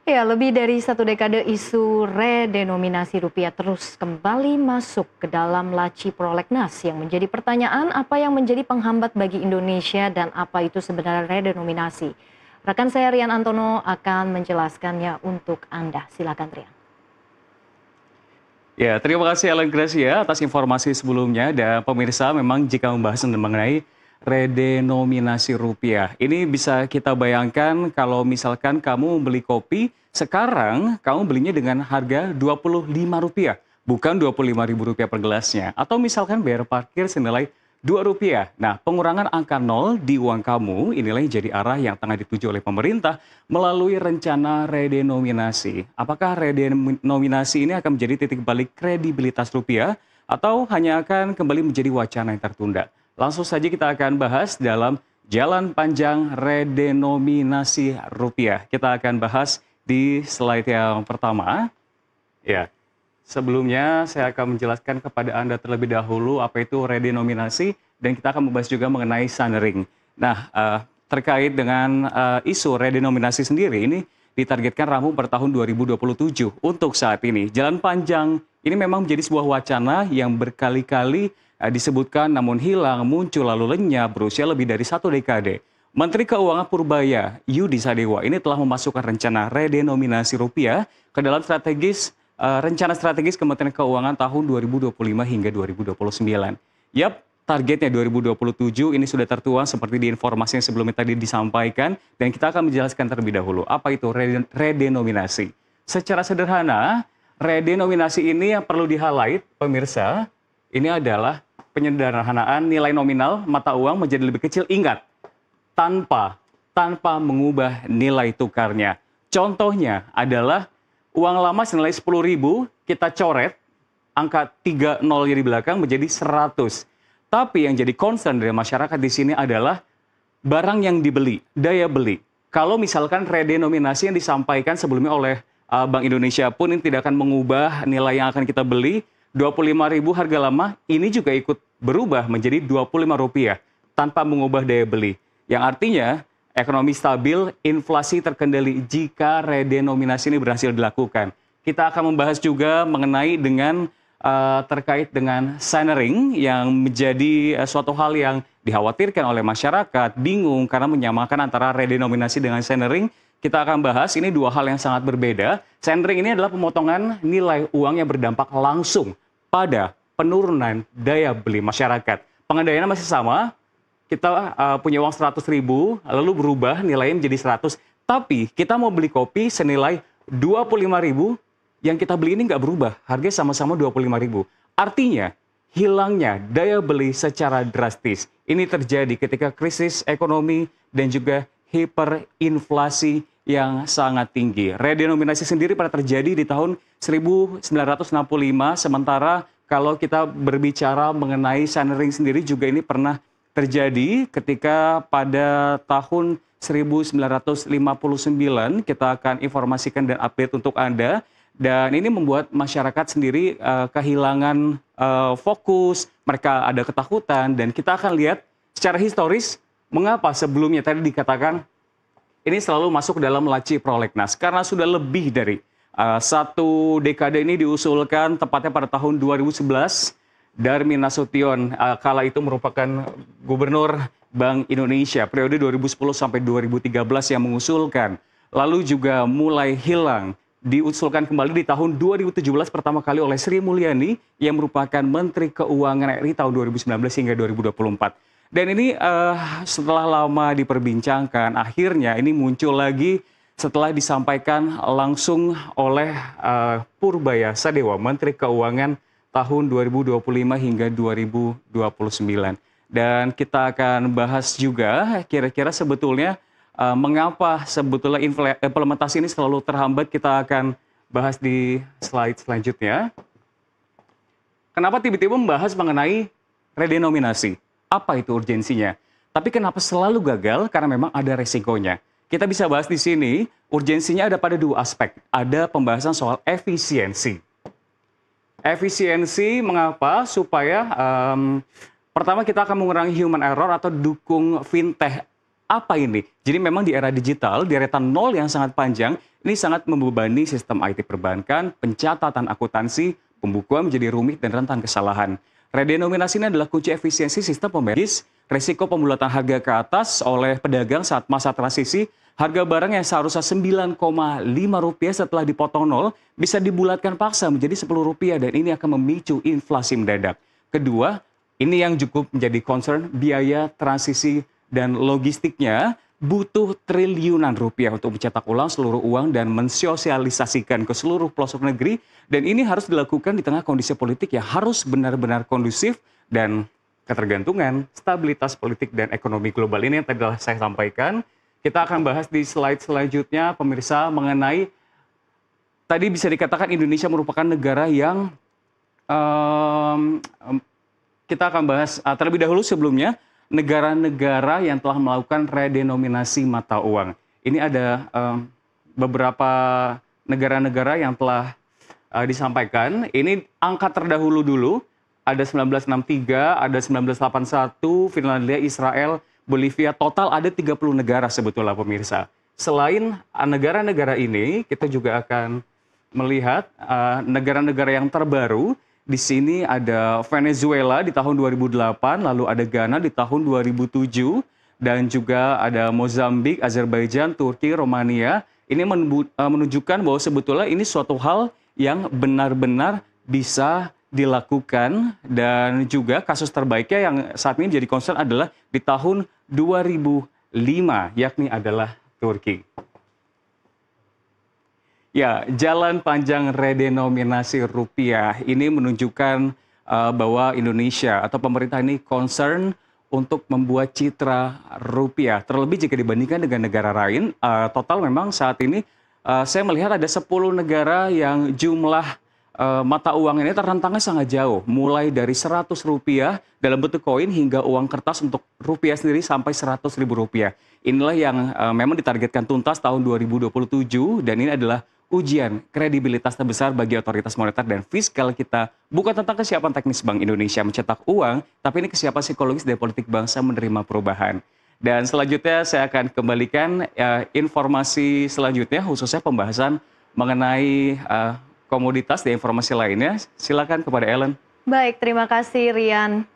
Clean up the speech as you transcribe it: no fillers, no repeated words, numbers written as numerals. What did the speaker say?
Ya, lebih dari satu dekade isu redenominasi rupiah terus kembali masuk ke dalam laci prolegnas yang menjadi pertanyaan apa yang menjadi penghambat bagi Indonesia dan apa itu sebenarnya redenominasi. Rekan saya Rian Antono akan menjelaskannya untuk Anda. Silakan Rian. Ya, terima kasih Ellen Gracia atas informasi sebelumnya. Dan pemirsa, memang jika membahas mengenai redenominasi rupiah, ini bisa kita bayangkan kalau misalkan kamu membeli kopi, sekarang kamu belinya dengan harga Rp25, bukan Rp25.000 per gelasnya. Atau misalkan bayar parkir senilai Rp2. Nah, pengurangan angka nol di uang kamu inilah yang jadi arah yang tengah dituju oleh pemerintah melalui rencana redenominasi. Apakah redenominasi ini akan menjadi titik balik kredibilitas rupiah atau hanya akan kembali menjadi wacana yang tertunda? Langsung saja kita akan bahas dalam Jalan Panjang Redenominasi Rupiah. Kita akan bahas di slide yang pertama. Ya, sebelumnya saya akan menjelaskan kepada Anda terlebih dahulu apa itu redenominasi dan kita akan membahas juga mengenai sunring. Nah, terkait dengan isu redenominasi sendiri ini ditargetkan rampung per tahun 2027 untuk saat ini. Jalan panjang ini memang menjadi sebuah wacana yang berkali-kali disebutkan namun hilang, muncul lalu lenyap berusia lebih dari satu dekade. Menteri Keuangan Purbaya Yudi Sadewa ini telah memasukkan rencana redenominasi rupiah ke dalam rencana strategis Kementerian Keuangan tahun 2025 hingga 2029. Yap, targetnya 2027 ini sudah tertuang seperti di informasi yang sebelumnya tadi disampaikan dan kita akan menjelaskan terlebih dahulu apa itu redenominasi. Secara sederhana, redenominasi ini yang perlu di-highlight pemirsa, ini adalah penyederhanaan nilai nominal mata uang menjadi lebih kecil. Ingat, tanpa mengubah nilai tukarnya. Contohnya adalah uang lama senilai 10.000 kita coret angka 30 di belakang menjadi 100. Tapi yang jadi concern dari masyarakat di sini adalah barang yang dibeli, daya beli. Kalau misalkan redenominasi yang disampaikan sebelumnya oleh Bank Indonesia pun ini tidak akan mengubah nilai yang akan kita beli, 25.000 harga lama ini juga ikut berubah menjadi Rp25 tanpa mengubah daya beli. Yang artinya ekonomi stabil, inflasi terkendali jika redenominasi ini berhasil dilakukan. Kita akan membahas juga mengenai terkait dengan sunring yang menjadi suatu hal yang dikhawatirkan oleh masyarakat, bingung karena menyamakan antara redenominasi dengan sunring. Kita akan bahas ini dua hal yang sangat berbeda. Sunring ini adalah pemotongan nilai uang yang berdampak langsung pada penurunan daya beli masyarakat. Pengandaiannya masih sama, kita punya uang 100.000, lalu berubah nilainya menjadi 100. Tapi kita mau beli kopi senilai 25.000, yang kita beli ini nggak berubah. Harganya sama-sama 25.000. Artinya, hilangnya daya beli secara drastis. Ini terjadi ketika krisis ekonomi dan juga hiperinflasi yang sangat tinggi. Redenominasi sendiri pernah terjadi di tahun 1965, sementara kalau kita berbicara mengenai sunring sendiri juga ini pernah terjadi ketika pada tahun 1959. Kita akan informasikan dan update untuk Anda. Dan ini membuat masyarakat sendiri kehilangan fokus, mereka ada ketakutan. Dan kita akan lihat secara historis mengapa sebelumnya tadi dikatakan ini selalu masuk dalam laci prolegnas. Karena sudah lebih dari satu dekade ini diusulkan tepatnya pada tahun 2011. Darmin Nasution kala itu merupakan gubernur Bank Indonesia periode 2010 sampai 2013 yang mengusulkan. Lalu juga mulai hilang, diusulkan kembali di tahun 2017 pertama kali oleh Sri Mulyani yang merupakan Menteri Keuangan RI tahun 2019 hingga 2024. Dan ini setelah lama diperbincangkan, akhirnya ini muncul lagi setelah disampaikan langsung oleh Purbaya Sadewa, Menteri Keuangan tahun 2025 hingga 2029. Dan kita akan bahas juga kira-kira sebetulnya mengapa sebetulnya implementasi ini selalu terhambat. Kita akan bahas di slide selanjutnya. Kenapa tiba-tiba membahas mengenai redenominasi? Apa itu urgensinya? Tapi kenapa selalu gagal? Karena memang ada resikonya. Kita bisa bahas di sini, urgensinya ada pada dua aspek. Ada pembahasan soal efisiensi. Efisiensi mengapa? Supaya pertama kita akan mengurangi human error atau dukung fintech Apa ini? Jadi memang di era digital, deretan nol yang sangat panjang, ini sangat membebani sistem IT perbankan, pencatatan akuntansi, pembukuan menjadi rumit dan rentan kesalahan. Redenominasi ini adalah kunci efisiensi sistem pembayaran. Resiko pembulatan harga ke atas oleh pedagang saat masa transisi, harga barang yang seharusnya Rp9,5 setelah dipotong nol bisa dibulatkan paksa menjadi Rp10 dan ini akan memicu inflasi mendadak. Kedua, ini yang cukup menjadi concern, biaya transisi dan logistiknya butuh triliunan rupiah untuk mencetak ulang seluruh uang dan mensosialisasikan ke seluruh pelosok negeri. Dan ini harus dilakukan di tengah kondisi politik yang harus benar-benar kondusif dan ketergantungan, stabilitas politik dan ekonomi global ini yang tadi telah saya sampaikan. Kita akan bahas di slide selanjutnya, pemirsa, mengenai tadi bisa dikatakan Indonesia merupakan negara yang kita akan bahas terlebih dahulu sebelumnya, negara-negara yang telah melakukan redenominasi mata uang. Ini ada beberapa negara-negara yang telah disampaikan. Ini angka terdahulu dulu. Ada 1963, ada 1981, Finlandia, Israel, Bolivia, total ada 30 negara sebetulnya pemirsa. Selain negara-negara ini, kita juga akan melihat negara-negara yang terbaru. Di sini ada Venezuela di tahun 2008, lalu ada Ghana di tahun 2007, dan juga ada Mozambik, Azerbaijan, Turki, Romania. Ini menunjukkan bahwa sebetulnya ini suatu hal yang benar-benar bisa dilakukan, dan juga kasus terbaiknya yang saat ini menjadi concern adalah di tahun 2005, yakni adalah Turki. Ya, jalan panjang redenominasi rupiah ini menunjukkan bahwa Indonesia atau pemerintah ini concern untuk membuat citra rupiah. Terlebih jika dibandingkan dengan negara lain, total memang saat ini saya melihat ada 10 negara yang jumlah mata uang ini rentangnya sangat jauh, mulai dari Rp100 dalam bentuk koin hingga uang kertas untuk rupiah sendiri sampai Rp100.000. Inilah yang memang ditargetkan tuntas tahun 2027 dan ini adalah ujian kredibilitas terbesar bagi otoritas moneter dan fiskal kita. Bukan tentang kesiapan teknis Bank Indonesia mencetak uang, tapi ini kesiapan psikologis dari politik bangsa menerima perubahan. Dan selanjutnya saya akan kembalikan informasi selanjutnya, khususnya pembahasan mengenai komoditas dan informasi lainnya. Silakan kepada Ellen. Baik, terima kasih Rian.